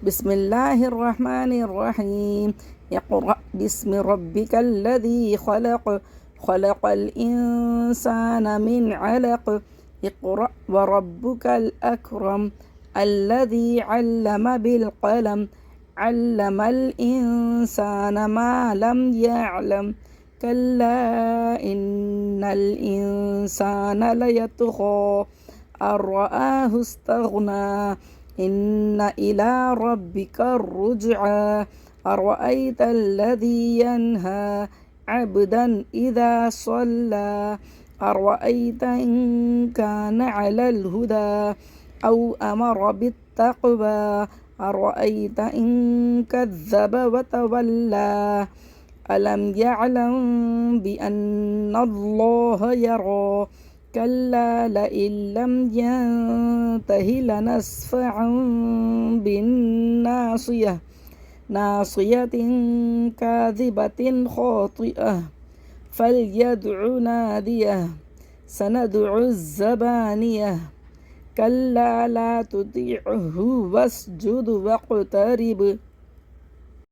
بسم الله الرحمن الرحيم. اقرأ باسم ربك الذي خلق، خلق الإنسان من علق. اقرأ وربك الأكرم الذي علم بالقلم، علم الإنسان ما لم يعلم. كلا إن الإنسان ليطغى أن رآه استغنى. إن إلى ربك الرجعى. أرأيت الذي ينهى عبدا إذا صلى. أرأيت إن كان على الهدى أو أمر بالتقوى. أرأيت إن كذب وتولى. ألم يعلم بأن الله يرى. كلا لئن لم ينته لنسفعا بالناصية، ناصية كاذبة خاطئة. فليدع ناديه. سندع الزبانية. كلا لا تطيعه واسجد واقترب.